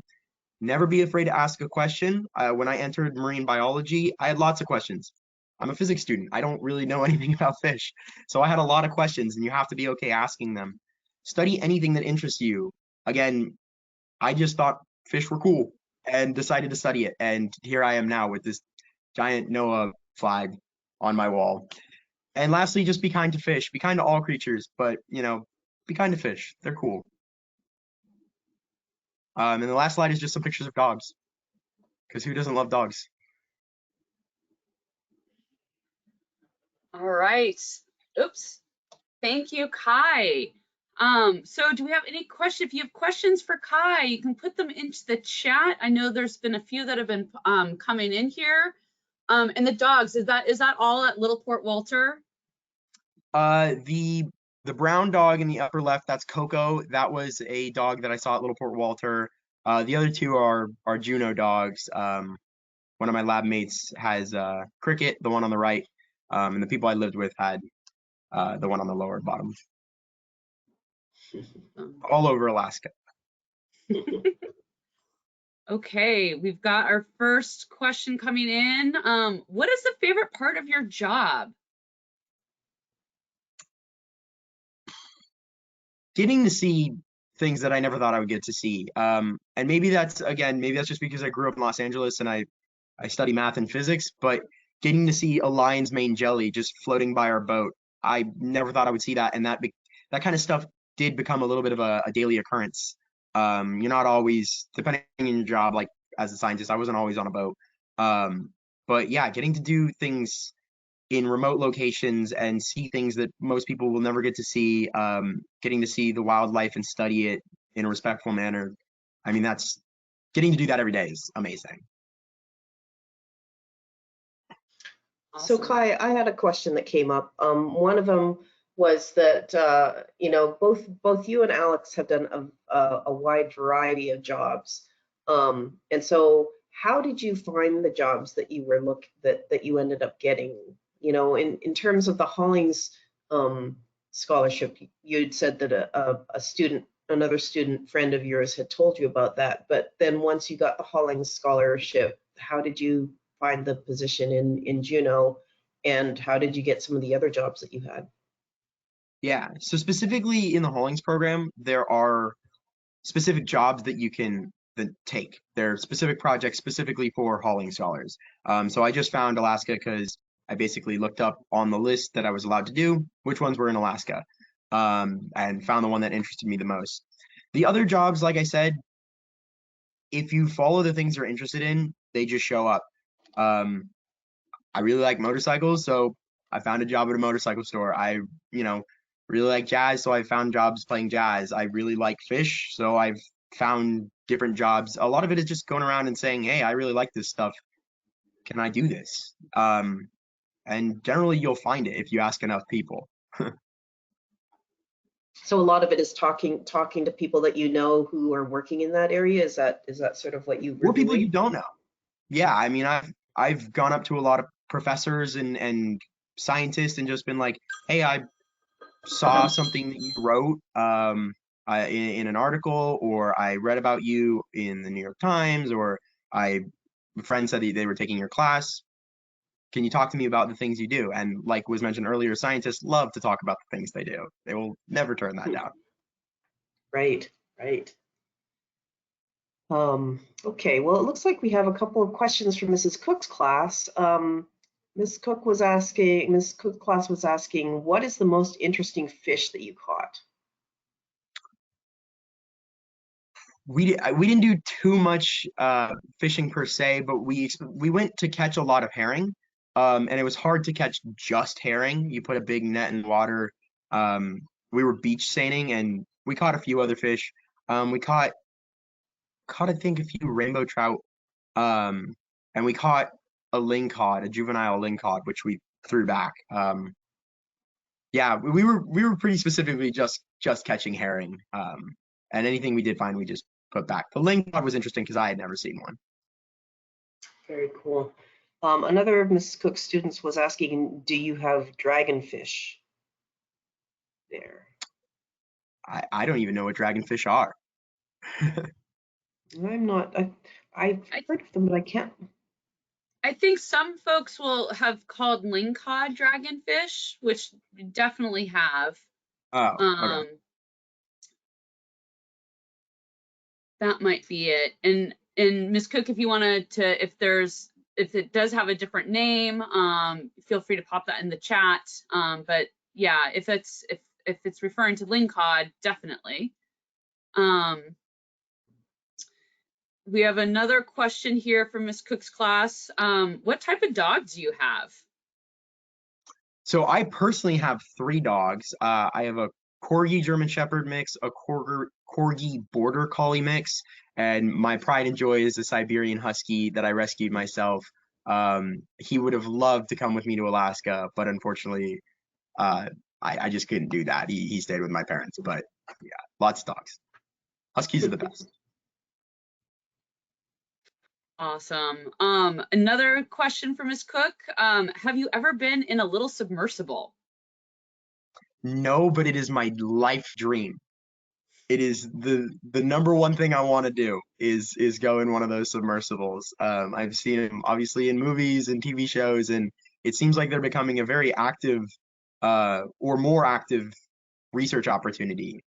Never be afraid to ask a question. When I entered marine biology, I had lots of questions. I'm a physics student. I don't really know anything about fish. So I had a lot of questions, and you have to be okay asking them. Study anything that interests you. Again, I just thought fish were cool and decided to study it. And here I am now with this giant NOAA flag on my wall. And lastly, just be kind to fish. Be kind to all creatures, but be kind to fish. They're cool. And the last slide is just some pictures of dogs, because who doesn't love dogs? All right. Oops. Thank you, Kai. So do we have any questions? If you have questions for Kai, you can put them into the chat. I know there's been a few that have been coming in here. And the dogs, is that all at Little Port Walter? The brown dog in the upper left, that's Coco. That was a dog that I saw at Little Port Walter. The other two are Juneau dogs. One of my lab mates has Cricket, the one on the right, and the people I lived with had the one on the lower bottom. All over Alaska. Okay, we've got our first question coming in. What is the favorite part of your job? Getting to see things that I never thought I would get to see. And maybe that's just because I grew up in Los Angeles and I study math and physics, but getting to see a lion's mane jelly just floating by our boat, I never thought I would see that. And that kind of stuff did become a little bit of a daily occurrence. You're not always, depending on your job, like as a scientist, I wasn't always on a boat. But yeah, getting to do things in remote locations and see things that most people will never get to see, getting to see the wildlife and study it in a respectful manner. I mean, that's getting to do that every day is amazing. So Awesome. Kai, I had a question that came up. One of them was that both you and Alex have done a wide variety of jobs, and so how did you find the jobs that you were that you ended up getting? In terms of the Hollings scholarship, you'd said that another student friend of yours had told you about that, but then once you got the Hollings scholarship, how did you find the position in Juneau, and how did you get some of the other jobs that you had? Yeah, so specifically in the Hollings program, there are specific jobs that you can take. There are specific projects specifically for Hollings scholars. So I just found Alaska because I basically looked up on the list that I was allowed to do which ones were in Alaska, and found the one that interested me the most. The other jobs, like I said, if you follow the things you're interested in, they just show up. I really like motorcycles, so I found a job at a motorcycle store. I, really like jazz, so I found jobs playing jazz. I really like fish, so I've found different jobs. A lot of it is just going around and saying, hey, I really like this stuff. Can I do this? And generally you'll find it if you ask enough people. So a lot of it is talking to people that you know who are working in that area. Is that sort of what you were Or people doing? you don't know. Yeah, I mean, I've gone up to a lot of professors and scientists and just been like, hey, I saw something that you wrote in an article, or I read about you in the New York Times, or a friend said they were taking your class. Can you talk to me about the things you do? And like was mentioned earlier, scientists love to talk about the things they do. They will never turn that down. Right. Okay, well, it looks like we have a couple of questions from Mrs. Cook's class. Ms. Cook's class was asking, what is the most interesting fish that you caught? We didn't do too much fishing per se, but we went to catch a lot of herring, and it was hard to catch just herring. You put a big net in the water. We were beach seining, and we caught a few other fish. We caught I think a few rainbow trout, and we caught a lingcod, a juvenile lingcod, which we threw back. Yeah, we were pretty specifically just catching herring, and anything we did find, we just put back. The lingcod was interesting because I had never seen one. Very cool. Another of Mrs. Cook's students was asking, do you have dragonfish there? I don't even know what dragonfish are. I'm not, I've heard of them, but I can't. I think some folks will have called lingcod dragonfish, which we definitely have. Oh, okay. That might be it. And Ms. Cook, if you wanted to, if it does have a different name, feel free to pop that in the chat. But yeah, if it's referring to lingcod, definitely. We have another question here from Ms. Cook's class. What type of dogs do you have? So I personally have 3 dogs. I have a Corgi German Shepherd mix, a Corgi Border Collie mix, and my pride and joy is a Siberian Husky that I rescued myself. He would have loved to come with me to Alaska, but unfortunately, I just couldn't do that. He stayed with my parents, but yeah, lots of dogs. Huskies are the best. Awesome. Another question for Ms. Cook. Have you ever been in a little submersible? No, but it is my life dream. It is the number one thing I want to do is go in one of those submersibles. I've seen them obviously in movies and TV shows, and it seems like they're becoming a very active or more active research opportunity.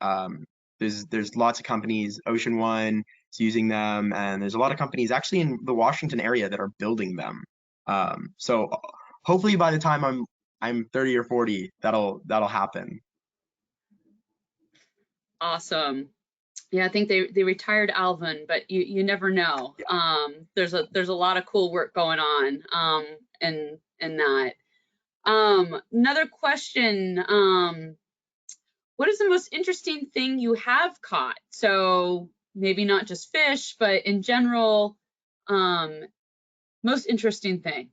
There's lots of companies. Ocean One is using them, and there's a lot of companies actually in the Washington area that are building them. So hopefully by the time I'm 30 or 40, that'll happen. Awesome. Yeah, I think they retired Alvin, but you never know. There's a lot of cool work going on in that. Another question. What is the most interesting thing you have caught? So maybe not just fish, but in general, most interesting thing.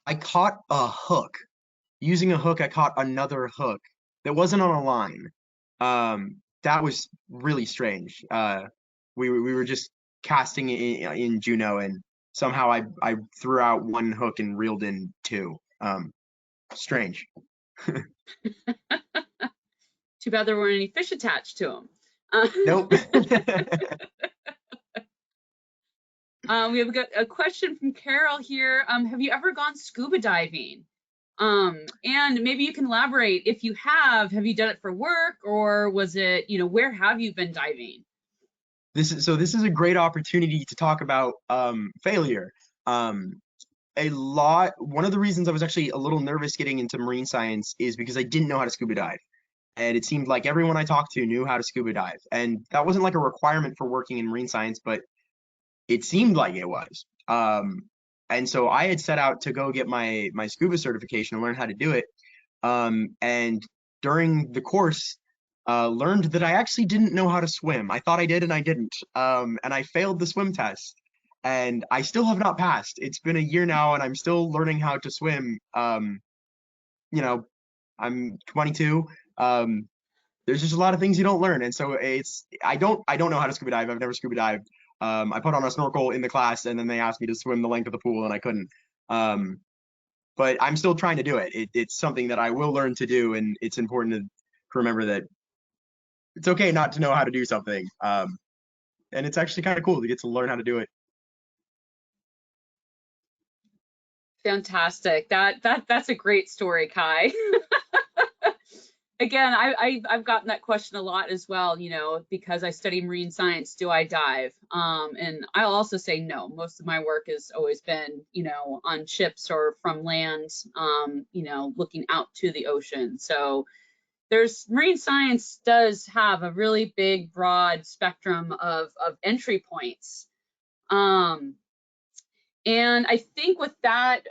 I caught a hook. Using a hook, I caught another hook that wasn't on a line. That was really strange. We were just casting in Juneau, and somehow I threw out one hook and reeled in 2. Strange. Too bad there weren't any fish attached to them. Nope. We have got a question from Carol here. Have you ever gone scuba diving? And maybe you can elaborate. If you have you done it for work, or was it, where have you been diving? This is a great opportunity to talk about failure. One of the reasons I was actually a little nervous getting into marine science is because I didn't know how to scuba dive. And it seemed like everyone I talked to knew how to scuba dive. And that wasn't like a requirement for working in marine science, but it seemed like it was. And so I had set out to go get my scuba certification and learn how to do it. And during the course, learned that I actually didn't know how to swim. I thought I did and I didn't. And I failed the swim test. And I still have not passed. It's been a year now and I'm still learning how to swim. I'm 22. There's just a lot of things you don't learn. And so I don't know how to scuba dive. I've never scuba dived. I put on a snorkel in the class and then they asked me to swim the length of the pool and I couldn't. But I'm still trying to do it. It's something that I will learn to do, and it's important to remember that it's okay not to know how to do something. And it's actually kind of cool to get to learn how to do it. Fantastic. That's a great story, Kai. Again, I've gotten that question a lot as well, because I study marine science, do I dive? And I'll also say no. Most of my work has always been, on ships or from land, looking out to the ocean. So marine science does have a really big, broad spectrum of entry points. And I think with that,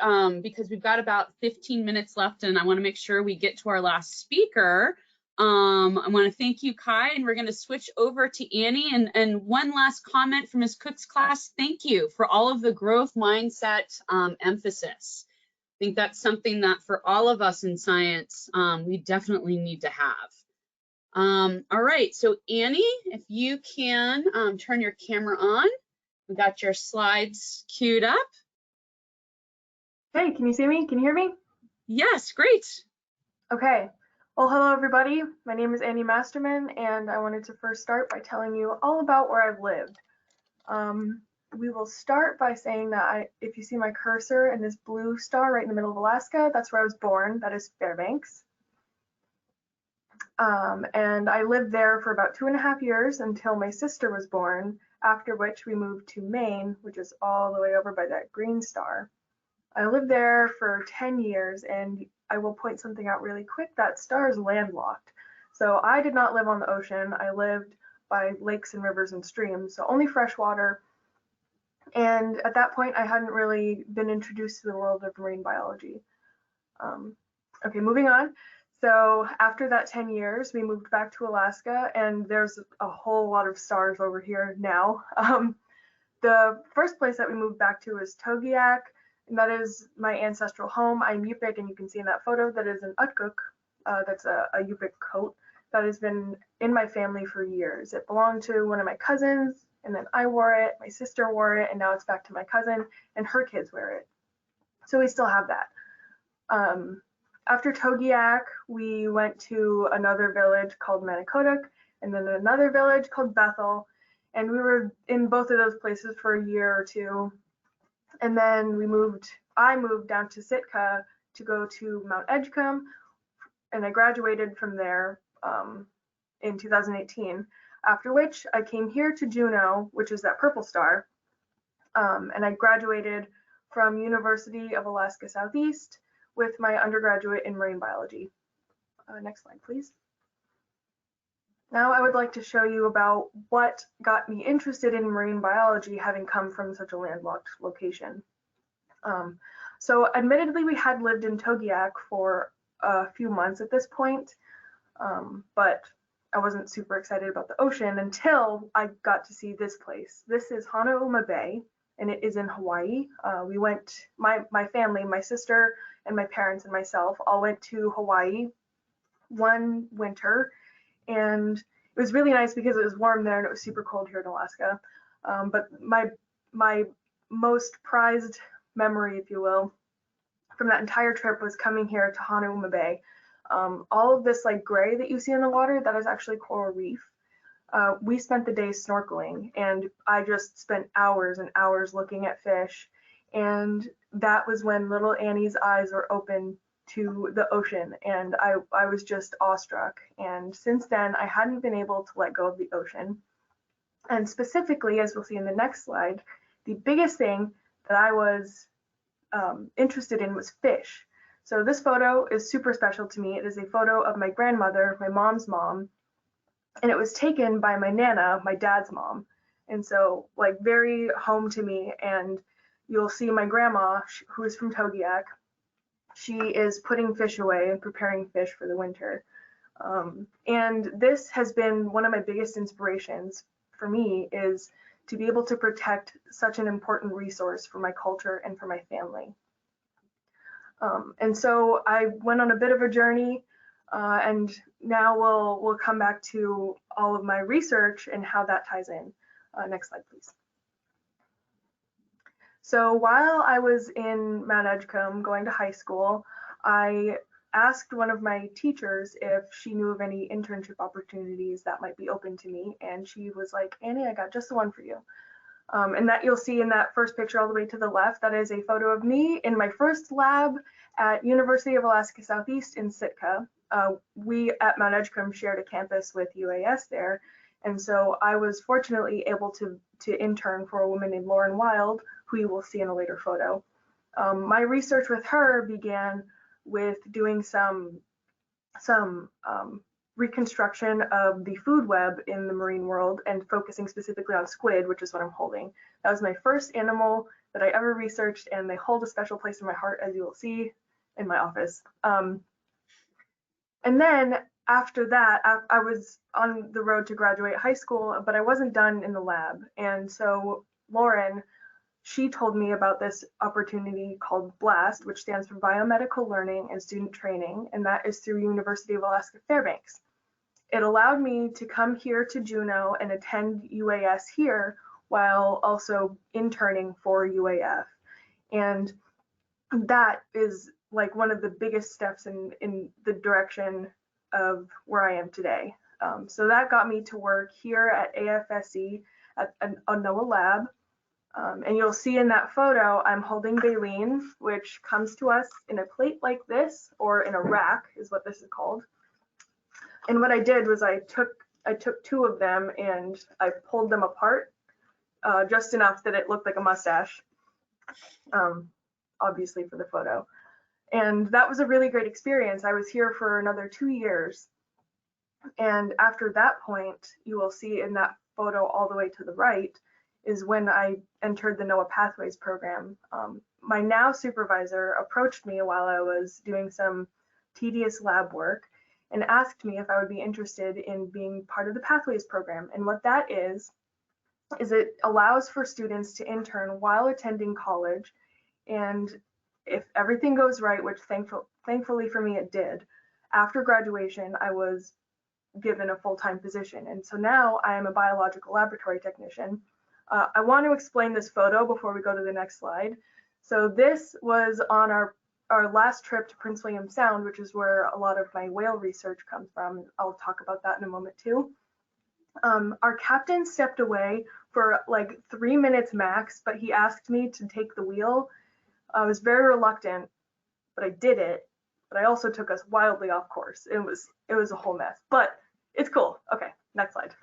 because we've got about 15 minutes left and I want to make sure we get to our last speaker, I want to thank you, Kai, and we're going to switch over to Annie. And one last comment from Ms. Cook's class, thank you for all of the growth mindset emphasis. I think that's something that for all of us in science, we definitely need to have. All right, so Annie, if you can turn your camera on. We got your slides queued up. Hey, can you see me? Can you hear me? Yes, great. Okay. Well, hello everybody. My name is Andy Masterman, and I wanted to first start by telling you all about where I've lived. We will start by saying that if you see my cursor and this blue star right in the middle of Alaska, that's where I was born. That is Fairbanks. And I lived there for about 2.5 years until my sister was born, after which we moved to Maine, which is all the way over by that green star. I lived there for 10 years, and I will point something out really quick. That star is landlocked. So I did not live on the ocean. I lived by lakes and rivers and streams, so only fresh water. And at that point, I hadn't really been introduced to the world of marine biology. Okay, moving on. So after that 10 years, we moved back to Alaska, and there's a whole lot of stars over here now. The first place that we moved back to is Togiak, and that is my ancestral home. I'm Yupik, and you can see in that photo that is an utkuk. That's a Yupik coat that has been in my family for years. It belonged to one of my cousins, and then I wore it, my sister wore it, and now it's back to my cousin, and her kids wear it. So we still have that. After Togiak, we went to another village called Manicoduk, and then another village called Bethel, and we were in both of those places for a year or two. And then I moved down to Sitka to go to Mount Edgecombe, and I graduated from there in 2018, after which I came here to Juneau, which is that purple star, and I graduated from University of Alaska Southeast with my undergraduate in marine biology. Next slide, please. Now I would like to show you about what got me interested in marine biology, having come from such a landlocked location. So admittedly, we had lived in Togiak for a few months at this point, but I wasn't super excited about the ocean until I got to see this place. This is Hanauma Bay, and it is in Hawaii. We went, my family, my sister and my parents and myself all went to Hawaii one winter, and it was really nice because it was warm there and it was super cold here in Alaska. But my most prized memory, if you will, from that entire trip was coming here to Hanauma Bay. All of this like gray that you see in the water, that is actually coral reef. We spent the day snorkeling, and I just spent hours and hours looking at fish, and that was when little Annie's eyes were open to the ocean, and I was just awestruck. And since then, I hadn't been able to let go of the ocean. And specifically, as we'll see in the next slide, the biggest thing that I was interested in was fish. So this photo is super special to me. It is a photo of my grandmother, my mom's mom, and it was taken by my Nana, my dad's mom. And so like very home to me. And you'll see my grandma, who is from Togiak, she is putting fish away and preparing fish for the winter. And this has been one of my biggest inspirations for me, is to be able to protect such an important resource for my culture and for my family. And so I went on a bit of a journey, and now we'll come back to all of my research and how that ties in. Next slide, please. So while I was in Mount Edgecombe going to high school, I asked one of my teachers if she knew of any internship opportunities that might be open to me, and she was like, Annie, I got just the one for you. And that you'll see in that first picture all the way to the left, that is a photo of me in my first lab at University of Alaska Southeast in Sitka. We at Mount Edgecombe shared a campus with UAS there, and so I was fortunately able to intern for a woman named Lauren Wild, who you will see in a later photo. My research with her began with doing some reconstruction of the food web in the marine world and focusing specifically on squid, which is what I'm holding. That was my first animal that I ever researched, and they hold a special place in my heart, as you will see in my office. And then after that, I was on the road to graduate high school, but I wasn't done in the lab. And so Lauren, she told me about this opportunity called BLAST, which stands for Biomedical Learning and Student Training, and that is through University of Alaska Fairbanks. It allowed me to come here to Juneau and attend UAS here while also interning for UAF. And that is like one of the biggest steps in the direction of where I am today. So that got me to work here at AFSC at a NOAA lab. And you'll see in that photo, I'm holding baleen, which comes to us in a plate like this, or in a rack is what this is called. And what I did was I took 2 of them and I pulled them apart just enough that it looked like a mustache, obviously for the photo. And that was a really great experience. I was here for another 2 years. And after that point, you will see in that photo all the way to the right is when I entered the NOAA Pathways program. My now supervisor approached me while I was doing some tedious lab work and asked me if I would be interested in being part of the Pathways program. And what that is it allows for students to intern while attending college. And if everything goes right, which thankfully for me it did, after graduation, I was given a full-time position. And so now I am a biological laboratory technician. I want to explain this photo before we go to the next slide. So this was on our last trip to Prince William Sound, which is where a lot of my whale research comes from. I'll talk about that in a moment too. Our captain stepped away for like 3 minutes max, but he asked me to take the wheel. I was very reluctant, but I did it. But I also took us wildly off course. It was a whole mess, but it's cool. Okay, next slide.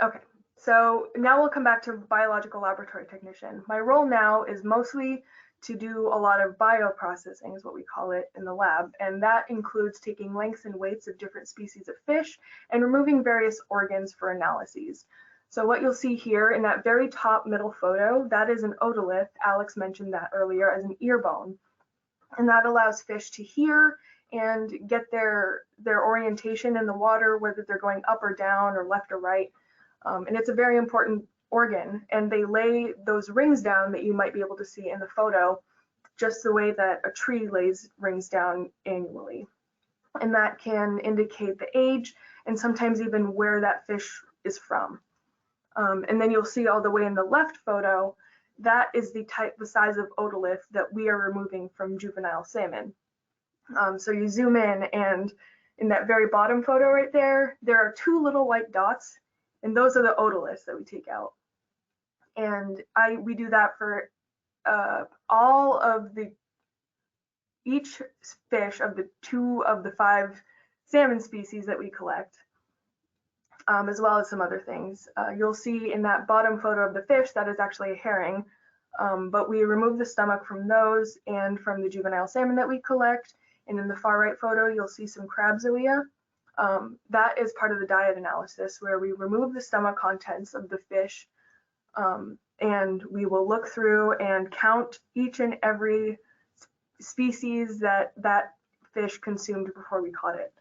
Okay, so now we'll come back to biological laboratory technician. My role now is mostly to do a lot of bioprocessing, is what we call it in the lab, and that includes taking lengths and weights of different species of fish and removing various organs for analyses. So what you'll see here in that very top middle photo, that is an otolith. Alex mentioned that earlier as an ear bone, and that allows fish to hear and get their orientation in the water, whether they're going up or down or left or right. And it's a very important organ, and they lay those rings down that you might be able to see in the photo, just the way that a tree lays rings down annually. And that can indicate the age and sometimes even where that fish is from. And then you'll see all the way in the left photo, that is the size of otolith that we are removing from juvenile salmon. So you zoom in, and in that very bottom photo right there, there are 2 little white dots, and those are the otoliths that we take out. And we do that for all of each fish of the 2 of the 5 salmon species that we collect, as well as some other things. You'll see in that bottom photo of the fish, that is actually a herring, but we remove the stomach from those and from the juvenile salmon that we collect. And in the far right photo, you'll see some crabzoea. That is part of the diet analysis, where we remove the stomach contents of the fish, and we will look through and count each and every species that fish consumed before we caught it.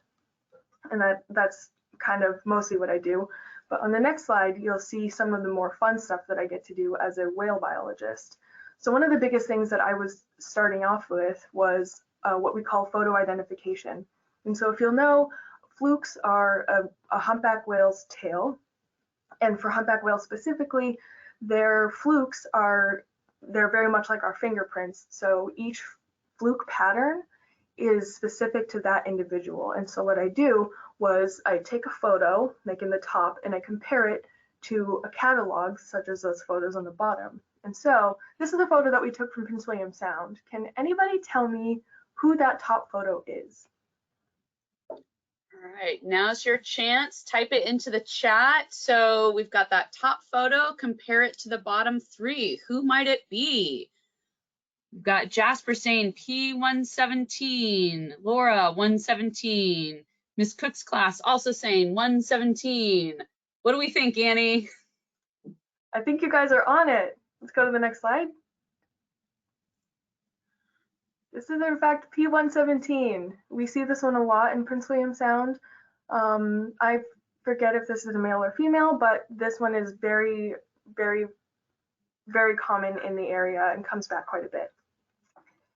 And that's kind of mostly what I do. But on the next slide, you'll see some of the more fun stuff that I get to do as a whale biologist. So one of the biggest things that I was starting off with was what we call photo identification. And so if you'll know, flukes are a humpback whale's tail. And for humpback whales specifically, their flukes they're very much like our fingerprints. So each fluke pattern is specific to that individual. And so what I do was I take a photo, like in the top, and I compare it to a catalog, such as those photos on the bottom. And so this is a photo that we took from Prince William Sound. Can anybody tell me who that top photo is? All right, now's your chance. Type it into the chat. So we've got that top photo, compare it to the bottom 3. Who might it be? We've got Jasper saying P117, Laura 117, Miss Cook's class also saying 117. What do we think, Annie? I think you guys are on it. Let's go to the next slide. This is in fact P117. We see this one a lot in Prince William Sound. I forget if this is a male or female, but this one is very, very, very common in the area and comes back quite a bit.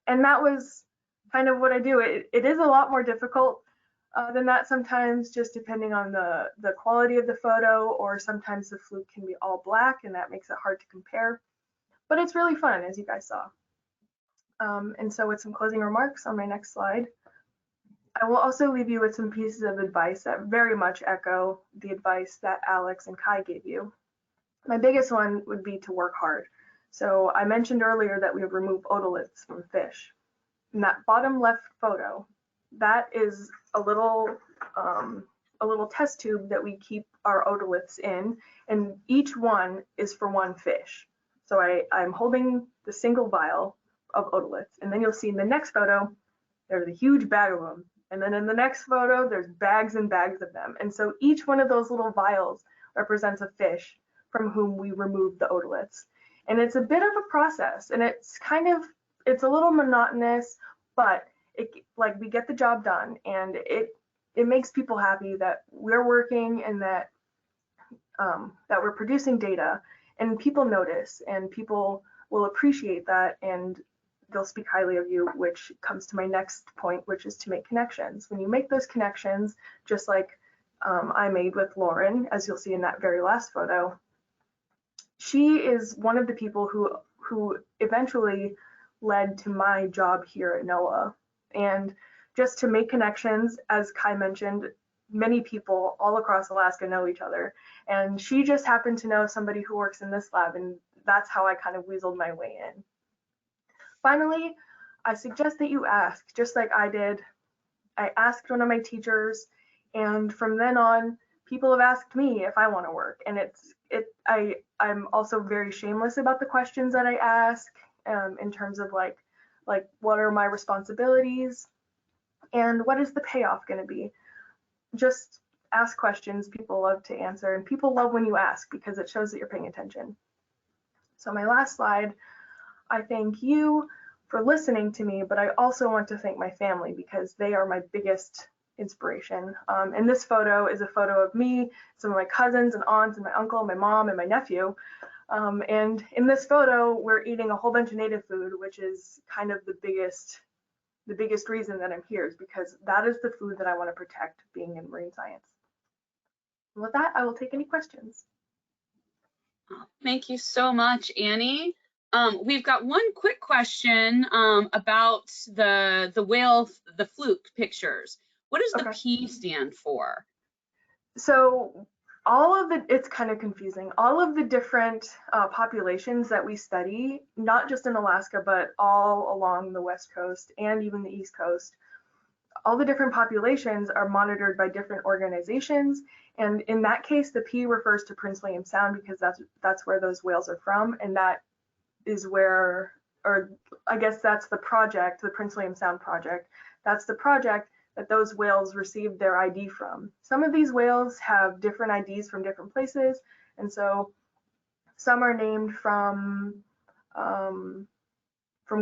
And that was kind of what I do. It is a lot more difficult than that sometimes, just depending on the quality of the photo, or sometimes the fluke can be all black and that makes it hard to compare. But it's really fun, as you guys saw. And so with some closing remarks on my next slide, I will also leave you with some pieces of advice that very much echo the advice that Alex and Kai gave you. My biggest one would be to work hard. So I mentioned earlier that we remove otoliths from fish. In that bottom left photo, that is a little test tube that we keep our otoliths in, and each one is for one fish. So I'm holding the single vial of otoliths, and then you'll see in the next photo, there's a huge bag of them. And then in the next photo, there's bags and bags of them. And so each one of those little vials represents a fish from whom we remove the otoliths. And it's a bit of a process, and it's a little monotonous, but we get the job done, and it makes people happy that we're working and that we're producing data, and people notice, and people will appreciate that, and they'll speak highly of you, which comes to my next point, which is to make connections. When you make those connections, just like I made with Lauren, as you'll see in that very last photo, she is one of the people who eventually led to my job here at NOAA. And just to make connections, as Kai mentioned, many people all across Alaska know each other. And she just happened to know somebody who works in this lab, and that's how I kind of weaseled my way in. Finally, I suggest that you ask, just like I did. I asked one of my teachers, and from then on, people have asked me if I want to work. And I'm also very shameless about the questions that I ask, in terms of like what are my responsibilities and what is the payoff going to be. Just ask questions. People love to answer, and people love when you ask because it shows that you're paying attention. So my last slide, I thank you for listening to me, but I also want to thank my family because they are my biggest inspiration. And this photo is a photo of me, some of my cousins and aunts and my uncle, my mom and my nephew. And in this photo, we're eating a whole bunch of native food, which is kind of the biggest reason that I'm here, is because that is the food that I want to protect being in marine science. And with that, I will take any questions. Thank you so much, Annie. We've got one quick question about the whale, the fluke pictures. What does the P stand for? So it's kind of confusing. All of the different populations that we study, not just in Alaska, but all along the West Coast and even the East Coast, all the different populations are monitored by different organizations. And in that case, the P refers to Prince William Sound because that's where those whales are from. And that is where, or I guess that's the project, the Prince William Sound project. That's the project that those whales received their ID from. Some of these whales have different IDs from different places. And so some are named from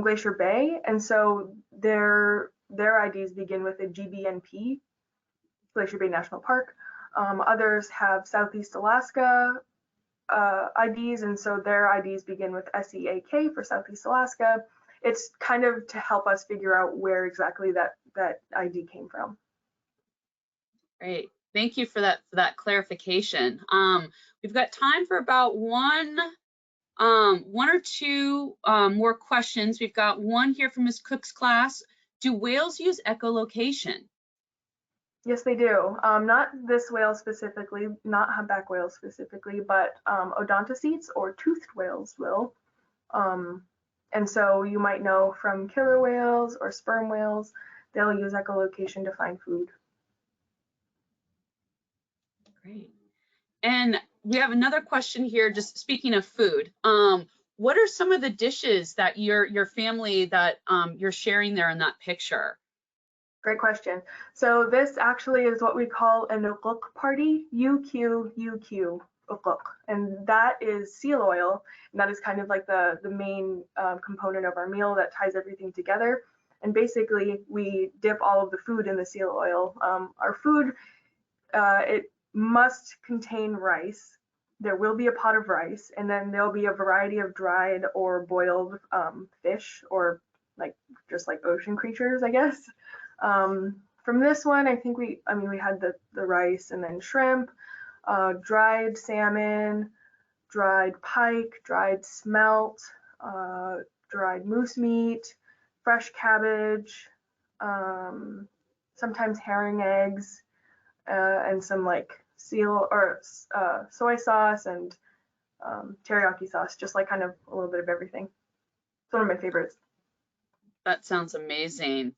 Glacier Bay. And so their IDs begin with a GBNP, Glacier Bay National Park. Others have Southeast Alaska IDs, and so their IDs begin with SEAK for Southeast Alaska. It's kind of to help us figure out where exactly that ID came from. Great, thank you for that clarification. We've got time for about one or two more questions. We've got one here from Ms. Cook's class. Do whales use echolocation? Yes, they do. Not this whale specifically, not humpback whales specifically, but odontocetes or toothed whales will. And so you might know from killer whales or sperm whales, they'll use echolocation to find food. Great. And we have another question here, just speaking of food. What are some of the dishes that your family that you're sharing there in that picture? Great question. So this actually is what we call an ukuk party, UQ, ukuk. And that is seal oil. And that is kind of like the main component of our meal that ties everything together. And basically we dip all of the food in the seal oil. Our food, it must contain rice. There will be a pot of rice, and then there'll be a variety of dried or boiled fish, or just like ocean creatures, I guess. From this one, I think we had the rice and then shrimp, dried salmon, dried pike, dried smelt, dried moose meat, fresh cabbage, sometimes herring eggs, and some like seal or soy sauce and teriyaki sauce, just like kind of a little bit of everything. It's one of my favorites. That sounds amazing.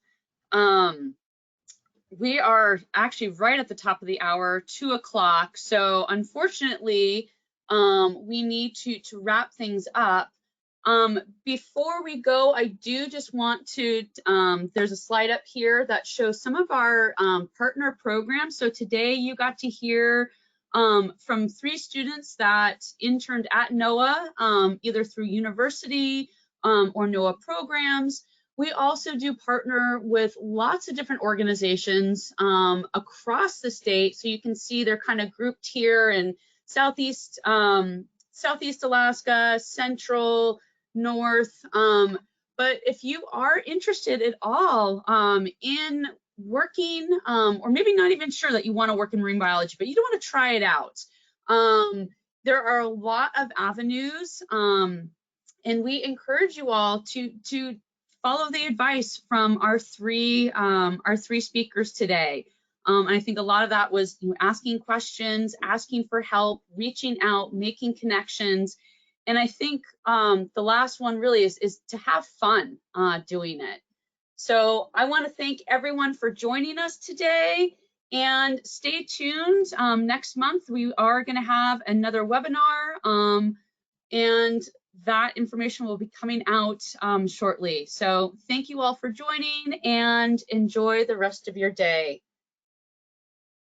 We are actually right at the top of the hour, 2 o'clock. So unfortunately, we need to wrap things up. Before we go, I do just want to, there's a slide up here that shows some of our partner programs. So today you got to hear from 3 students that interned at NOAA, either through university or NOAA programs. We also do partner with lots of different organizations across the state. So you can see they're kind of grouped here in Southeast Alaska, Central, North. But if you are interested at all in working, or maybe not even sure that you want to work in marine biology, but you don't want to try it out, there are a lot of avenues, and we encourage you all to follow the advice from our three speakers today. And I think a lot of that was asking questions, asking for help, reaching out, making connections. And I think the last one really is to have fun doing it. So I want to thank everyone for joining us today, and stay tuned. Next month, we are going to have another webinar, and that information will be coming out shortly. So thank you all for joining, and enjoy the rest of your day.